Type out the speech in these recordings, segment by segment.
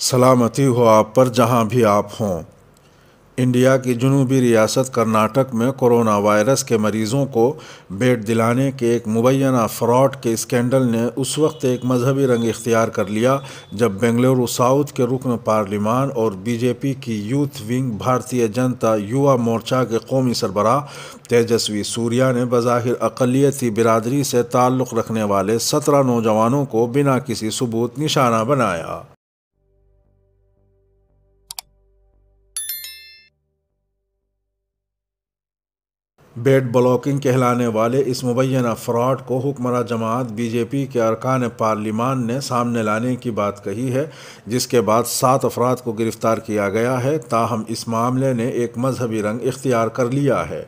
سلامتی ہو آپ پر جہاں بھی آپ ہوں۔ انڈیا کی جنوبی ریاست کرناٹک میں کورونا وائرس کے مریضوں کو بیڈ دلانے کے ایک مبینہ فراڈ کے اسکینڈل نے اس وقت ایک مذہبی رنگ اختیار کر لیا جب بنگلورو ساؤتھ کے رکن پارلیمان اور بی جے پی کی یوتھ ونگ بھارتیہ جنتا یوا مورچہ کے قومی سربراہ تیجسوی سوریا نے بظاہر اقلیتی برادری سے تعلق رکھنے والے 17 نوجوانوں کو بنا کسی ثبوت نشانہ بنایا۔ بیڈ بلاکنگ کہلانے والے اس مبینہ فراڈ کو حکمراں جماعت بی جے پی کے ارکان پارلیمان نے سامنے لانے کی بات کہی ہے، جس کے بعد 7 افراد کو گرفتار کیا گیا ہے۔ تاہم اس معاملے نے ایک مذہبی رنگ اختیار کر لیا ہے۔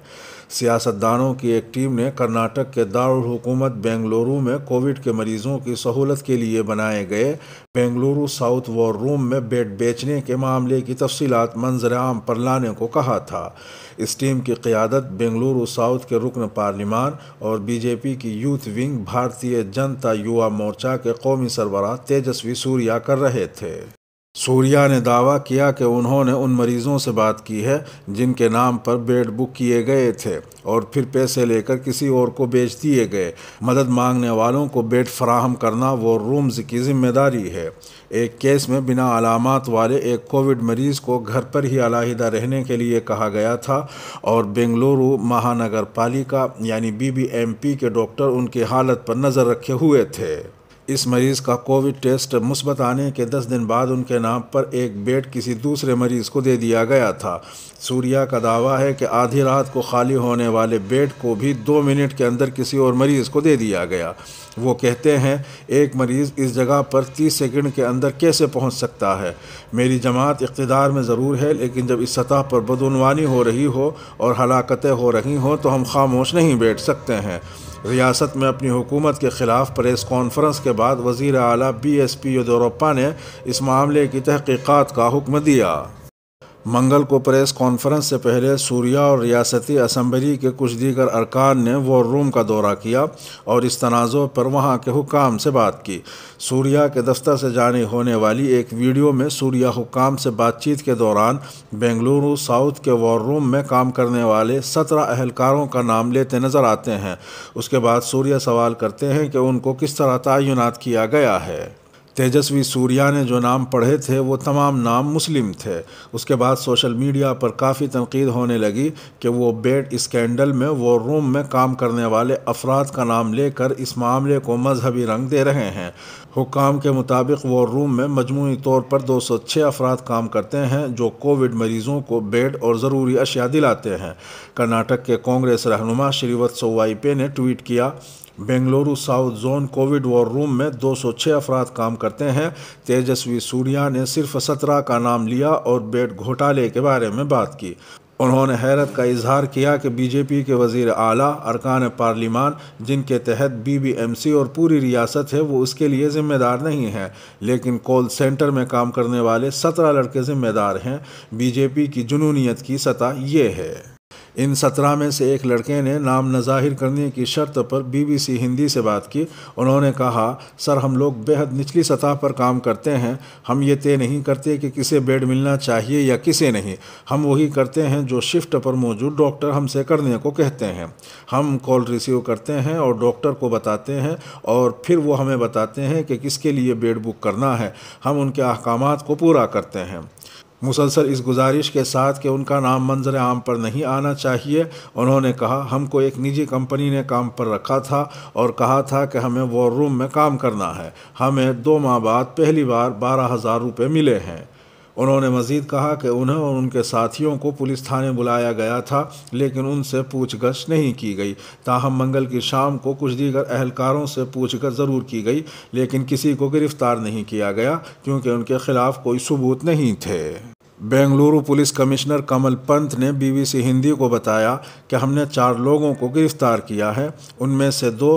سیاستدانوں کی ایک ٹیم نے کرناٹک کے دارالحکومت بنگلورو میں کووڈ کے مریضوں کی سہولت کے لیے بنائے گئے بنگلورو ساؤتھ وار روم میں بیڈ بیچنے کے معاملے کی تفصیلات منظر عام پر لانے کو کہا تھا۔ اس ٹیم کی قیادت بنگلورو ساؤتھ کے رکن پارلیمان اور بی جے پی کی یوتھ ونگ بھارتیہ جنتا یوا مورچہ کے قومی سربراہ تیجسوی سوریا کر رہے تھے۔ سوریا نے دعویٰ کیا کہ انہوں نے ان مریضوں سے بات کی ہے جن کے نام پر بیڈ بک کیے گئے تھے اور پھر پیسے لے کر کسی اور کو بیچ دیے گئے۔ مدد مانگنے والوں کو بیڈ فراہم کرنا وار رومز کی ذمہ داری ہے۔ ایک کیس میں بنا علامات والے ایک کووڈ مریض کو گھر پر ہی علیحدہ رہنے کے لیے کہا گیا تھا اور بنگلورو مہانگر پالیکا یعنی BBMP کے ڈاکٹر ان کی حالت پر نظر رکھے ہوئے تھے۔ اس مریض کا کووڈ ٹیسٹ مثبت آنے کے 10 دن بعد ان کے نام پر ایک بیڈ کسی دوسرے مریض کو دے دیا گیا تھا۔ سوریا کا دعویٰ ہے کہ آدھی رات کو خالی ہونے والے بیڈ کو بھی 2 منٹ کے اندر کسی اور مریض کو دے دیا گیا۔ وہ کہتے ہیں ایک مریض اس جگہ پر 30 سیکنڈ کے اندر کیسے پہنچ سکتا ہے؟ میری جماعت اقتدار میں ضرور ہے، لیکن جب اس سطح پر بدعنوانی ہو رہی ہو اور ہلاکتیں ہو رہی ہوں تو ہم خاموش نہیں بیٹھ سکتے ہیں۔ ریاست میں اپنی حکومت کے خلاف پریس کانفرنس کے بعد وزیر اعلیٰ BSP یدیورپا نے اس معاملے کی تحقیقات کا حکم دیا۔ منگل کو پریس کانفرنس سے پہلے سوریا اور ریاستی اسمبلی کے کچھ دیگر ارکان نے وار روم کا دورہ کیا اور اس تنازع پر وہاں کے حکام سے بات کی۔ سوریا کے دفتر سے جاری ہونے والی ایک ویڈیو میں سوریا حکام سے بات چیت کے دوران بنگلورو ساؤتھ کے وار روم میں کام کرنے والے 17 اہلکاروں کا نام لیتے نظر آتے ہیں۔ اس کے بعد سوریا سوال کرتے ہیں کہ ان کو کس طرح تعینات کیا گیا ہے۔ تیجسوی سوریا نے جو نام پڑھے تھے وہ تمام نام مسلم تھے۔ اس کے بعد سوشل میڈیا پر کافی تنقید ہونے لگی کہ وہ بیڈ اسکینڈل میں وار روم میں کام کرنے والے افراد کا نام لے کر اس معاملے کو مذہبی رنگ دے رہے ہیں۔ حکام کے مطابق وار روم میں مجموعی طور پر 206 افراد کام کرتے ہیں جو کووڈ مریضوں کو بیڈ اور ضروری اشیاء دلاتے ہیں۔ کرناٹک کے کانگریس رہنما شریوت سوائپے نے ٹویٹ کیا، بنگلورو ساؤتھ زون کووڈ وار روم میں 206 افراد کام کرتے ہیں۔ تیجسوی سوریا نے صرف 17 کا نام لیا اور بیڈ گھوٹالے کے بارے میں بات کی۔ انہوں نے حیرت کا اظہار کیا کہ بی جے پی کے وزیر اعلیٰ، ارکان پارلیمان جن کے تحت BBMC اور پوری ریاست ہے، وہ اس کے لیے ذمہ دار نہیں ہیں، لیکن کال سینٹر میں کام کرنے والے 17 لڑکے ذمہ دار ہیں۔ بی جے پی کی جنونیت کی سطح یہ ہے۔ ان 17 میں سے ایک لڑکے نے نام نہ ظاہر کرنے کی شرط پر BBC ہندی سے بات کی۔ انہوں نے کہا، سر ہم لوگ بہت نچلی سطح پر کام کرتے ہیں۔ ہم یہ طے نہیں کرتے کہ کسے بیڈ ملنا چاہیے یا کسے نہیں۔ ہم وہی کرتے ہیں جو شفٹ پر موجود ڈاکٹر ہم سے کرنے کو کہتے ہیں۔ ہم کال ریسیو کرتے ہیں اور ڈاکٹر کو بتاتے ہیں اور پھر وہ ہمیں بتاتے ہیں کہ کس کے لیے بیڈ بک کرنا ہے۔ ہم ان کے احکامات کو پورا کرتے ہیں۔ مسلسل اس گزارش کے ساتھ کہ ان کا نام منظر عام پر نہیں آنا چاہیے، انہوں نے کہا، ہم کو ایک نجی کمپنی نے کام پر رکھا تھا اور کہا تھا کہ ہمیں وار روم میں کام کرنا ہے۔ ہمیں 2 ماہ بعد پہلی بار 12,000 روپے ملے ہیں۔ انہوں نے مزید کہا کہ انہیں اور ان کے ساتھیوں کو پولیس تھانے بلایا گیا تھا لیکن ان سے پوچھ گچھ نہیں کی گئی۔ تاہم منگل کی شام کو کچھ دیگر اہلکاروں سے پوچھ گچھ ضرور کی گئی لیکن کسی کو گرفتار نہیں کیا گیا کیونکہ ان کے خلاف کوئی ثبوت نہیں تھے۔ بنگلورو پولیس کمشنر کمل پنت نے BBC ہندی کو بتایا کہ ہم نے 4 لوگوں کو گرفتار کیا ہے۔ ان میں سے 2